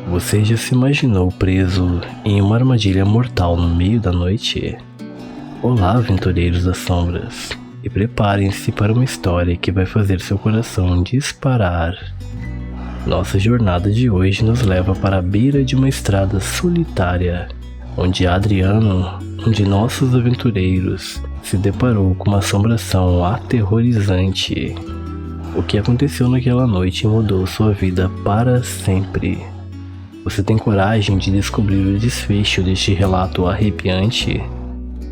Você já se imaginou preso em uma armadilha mortal no meio da noite? Olá, aventureiros das sombras, e preparem-se para uma história que vai fazer seu coração disparar. Nossa jornada de hoje nos leva para a beira de uma estrada solitária, onde Adriano, um de nossos aventureiros, se deparou com uma assombração aterrorizante. O que aconteceu naquela noite mudou sua vida para sempre. Você tem coragem de descobrir o desfecho deste relato arrepiante?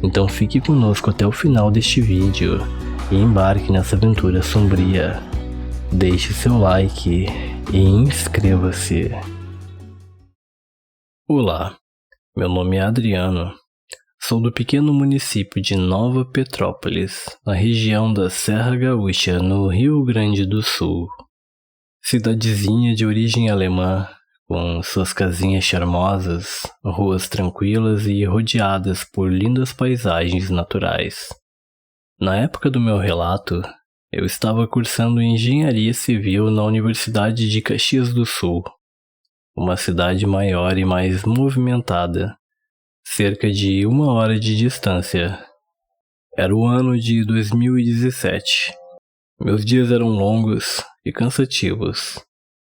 Então fique conosco até o final deste vídeo e embarque nessa aventura sombria. Deixe seu like e inscreva-se. Olá, meu nome é Adriano. Sou do pequeno município de Nova Petrópolis, na região da Serra Gaúcha, no Rio Grande do Sul. Cidadezinha de origem alemã, com suas casinhas charmosas, ruas tranquilas e rodeadas por lindas paisagens naturais. Na época do meu relato, eu estava cursando Engenharia Civil na Universidade de Caxias do Sul, uma cidade maior e mais movimentada, cerca de 1 hora de distância. Era o ano de 2017. Meus dias eram longos e cansativos,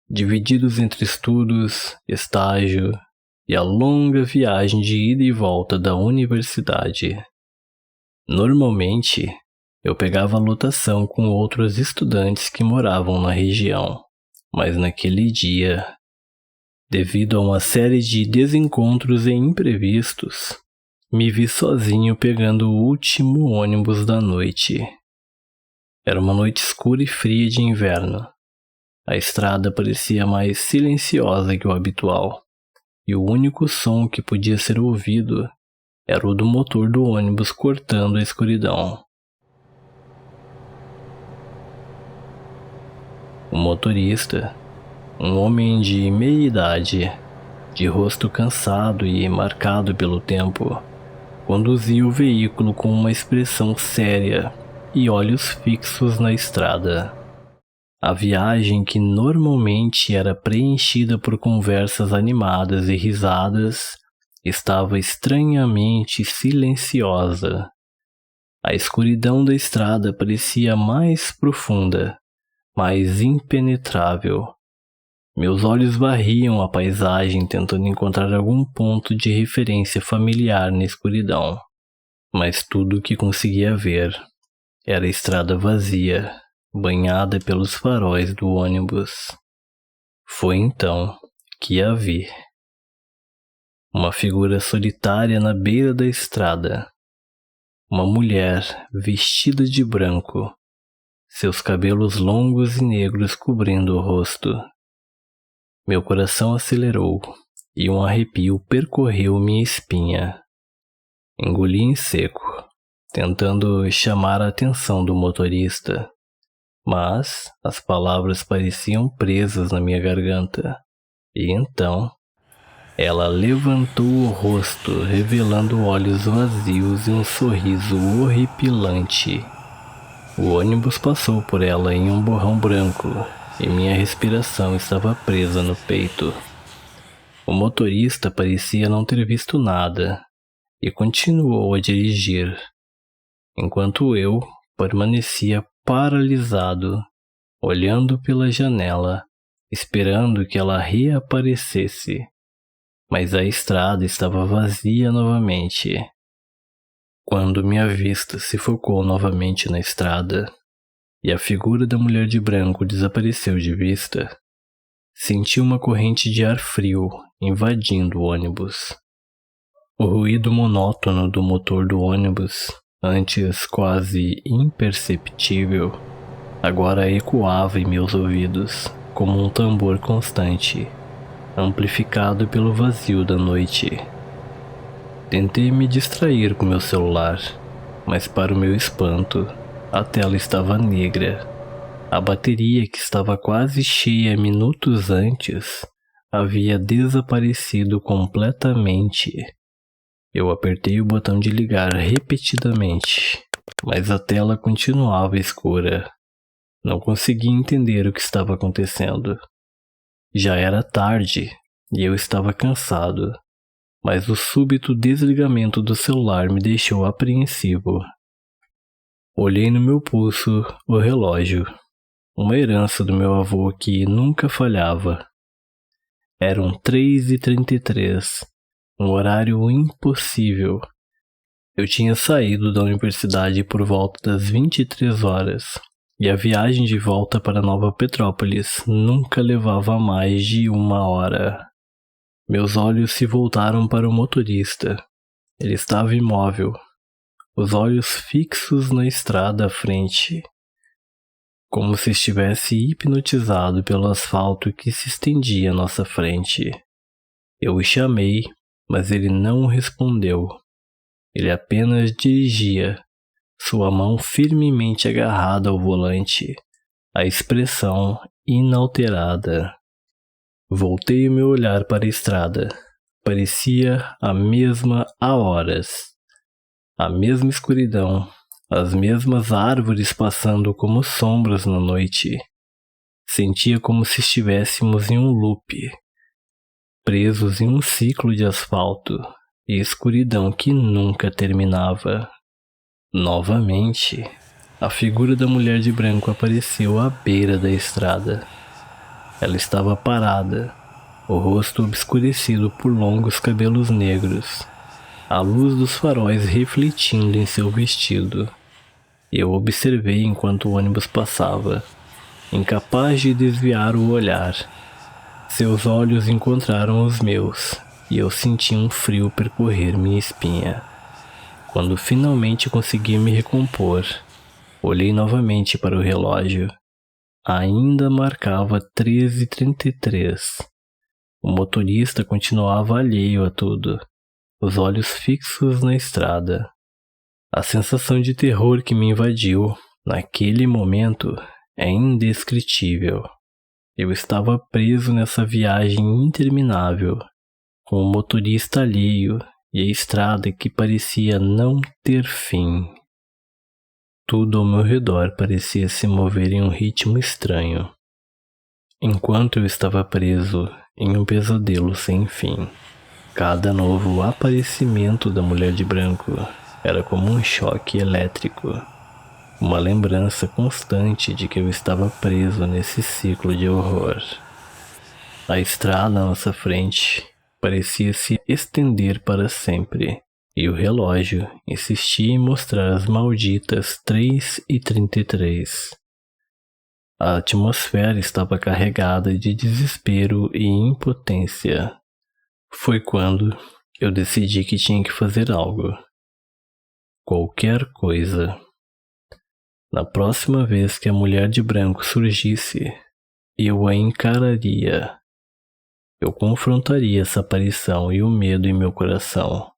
divididos entre estudos, estágio e a longa viagem de ida e volta da universidade. Normalmente, eu pegava a lotação com outros estudantes que moravam na região, mas naquele dia, devido a uma série de desencontros e imprevistos, me vi sozinho pegando o último ônibus da noite. Era uma noite escura e fria de inverno. A estrada parecia mais silenciosa que o habitual, e o único som que podia ser ouvido era o do motor do ônibus cortando a escuridão. O motorista, um homem de meia idade, de rosto cansado e marcado pelo tempo, conduzia o veículo com uma expressão séria e olhos fixos na estrada. A viagem, que normalmente era preenchida por conversas animadas e risadas, estava estranhamente silenciosa. A escuridão da estrada parecia mais profunda, mais impenetrável. Meus olhos varriam a paisagem tentando encontrar algum ponto de referência familiar na escuridão, mas tudo o que conseguia ver era a estrada vazia, banhada pelos faróis do ônibus. Foi então que a vi. Uma figura solitária na beira da estrada. Uma mulher vestida de branco, seus cabelos longos e negros cobrindo o rosto. Meu coração acelerou e um arrepio percorreu minha espinha. Engoli em seco, tentando chamar a atenção do motorista, mas as palavras pareciam presas na minha garganta. E então, ela levantou o rosto, revelando olhos vazios e um sorriso horripilante. O ônibus passou por ela em um borrão branco, e minha respiração estava presa no peito. O motorista parecia não ter visto nada, e continuou a dirigir, enquanto eu permanecia paralisado, olhando pela janela, esperando que ela reaparecesse. Mas a estrada estava vazia novamente. Quando minha vista se focou novamente na estrada, e a figura da mulher de branco desapareceu de vista, senti uma corrente de ar frio invadindo o ônibus. O ruído monótono do motor do ônibus, antes quase imperceptível, agora ecoava em meus ouvidos como um tambor constante, amplificado pelo vazio da noite. Tentei me distrair com meu celular, mas para o meu espanto, a tela estava negra. A bateria, que estava quase cheia minutos antes, havia desaparecido completamente. Eu apertei o botão de ligar repetidamente, mas a tela continuava escura. Não conseguia entender o que estava acontecendo. Já era tarde, e eu estava cansado, mas o súbito desligamento do celular me deixou apreensivo. Olhei no meu pulso o relógio, uma herança do meu avô que nunca falhava. Eram 3h33, um horário impossível. Eu tinha saído da universidade por volta das 23 horas, e a viagem de volta para Nova Petrópolis nunca levava mais de 1 hora. Meus olhos se voltaram para o motorista. Ele estava imóvel, os olhos fixos na estrada à frente, como se estivesse hipnotizado pelo asfalto que se estendia à nossa frente. Eu o chamei, mas ele não respondeu. Ele apenas dirigia, sua mão firmemente agarrada ao volante, a expressão inalterada. Voltei o meu olhar para a estrada. Parecia a mesma há horas. A mesma escuridão, as mesmas árvores passando como sombras na noite. Sentia como se estivéssemos em um loop, presos em um ciclo de asfalto e escuridão que nunca terminava. Novamente, a figura da mulher de branco apareceu à beira da estrada. Ela estava parada, o rosto obscurecido por longos cabelos negros, a luz dos faróis refletindo em seu vestido. Eu observei enquanto o ônibus passava, incapaz de desviar o olhar. Seus olhos encontraram os meus, e eu senti um frio percorrer minha espinha. Quando finalmente consegui me recompor, olhei novamente para o relógio. Ainda marcava 13h33. O motorista continuava alheio a tudo, os olhos fixos na estrada. A sensação de terror que me invadiu naquele momento é indescritível. Eu estava preso nessa viagem interminável, com o motorista alheio e a estrada que parecia não ter fim. Tudo ao meu redor parecia se mover em um ritmo estranho, enquanto eu estava preso em um pesadelo sem fim. Cada novo aparecimento da mulher de branco era como um choque elétrico, uma lembrança constante de que eu estava preso nesse ciclo de horror. A estrada à nossa frente parecia se estender para sempre, e o relógio insistia em mostrar as malditas 3h33. A atmosfera estava carregada de desespero e impotência. Foi quando eu decidi que tinha que fazer algo. Qualquer coisa. Na próxima vez que a mulher de branco surgisse, eu a encararia. Eu confrontaria essa aparição e o medo em meu coração.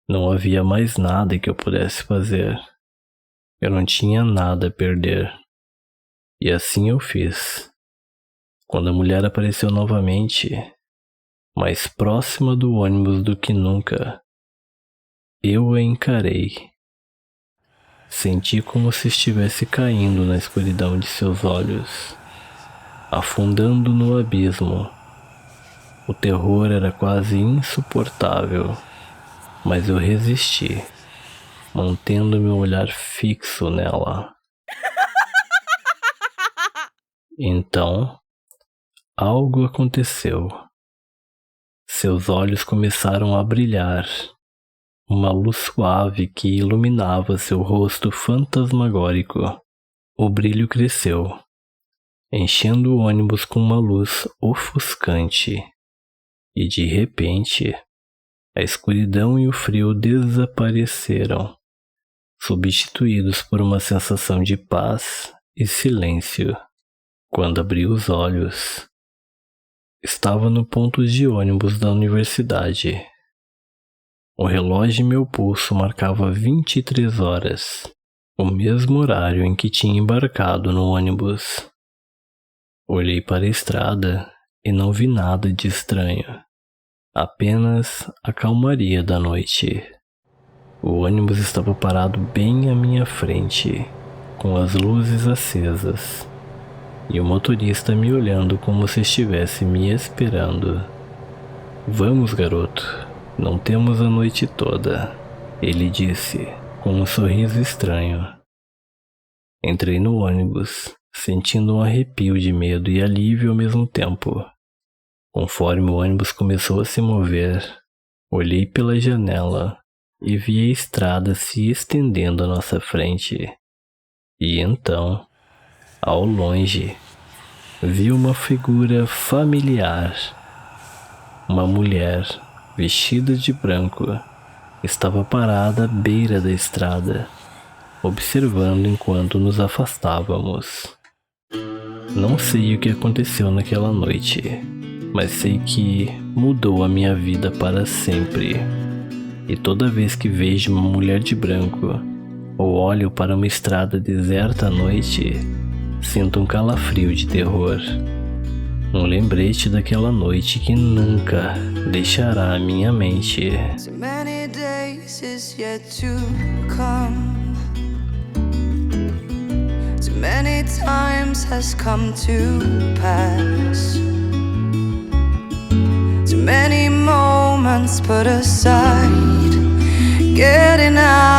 Não havia mais nada que eu pudesse fazer. Eu não tinha nada a perder. E assim eu fiz. Quando a mulher apareceu novamente, mais próxima do ônibus do que nunca, eu a encarei. Senti como se estivesse caindo na escuridão de seus olhos, afundando no abismo. O terror era quase insuportável, mas eu resisti, mantendo meu olhar fixo nela. Então, algo aconteceu. Seus olhos começaram a brilhar, uma luz suave que iluminava seu rosto fantasmagórico. O brilho cresceu, enchendo o ônibus com uma luz ofuscante, e de repente, a escuridão e o frio desapareceram, substituídos por uma sensação de paz e silêncio. Quando abri os olhos, estava no ponto de ônibus da universidade. O relógio em meu pulso marcava 23 horas, o mesmo horário em que tinha embarcado no ônibus. Olhei para a estrada e não vi nada de estranho, apenas a calmaria da noite. O ônibus estava parado bem à minha frente, com as luzes acesas, e o motorista me olhando como se estivesse me esperando. Vamos, garoto, não temos a noite toda, ele disse, com um sorriso estranho. Entrei no ônibus, sentindo um arrepio de medo e alívio ao mesmo tempo. Conforme o ônibus começou a se mover, olhei pela janela e vi a estrada se estendendo à nossa frente. E então, ao longe, vi uma figura familiar. Uma mulher, vestida de branco, estava parada à beira da estrada, observando enquanto nos afastávamos. Não sei o que aconteceu naquela noite, mas sei que mudou a minha vida para sempre. E toda vez que vejo uma mulher de branco ou olho para uma estrada deserta à noite, sinto um calafrio de terror. Um lembrete daquela noite que nunca deixará a minha mente. So many days is yet to come. Too many times has come to pass. Too many moments put aside. Getting out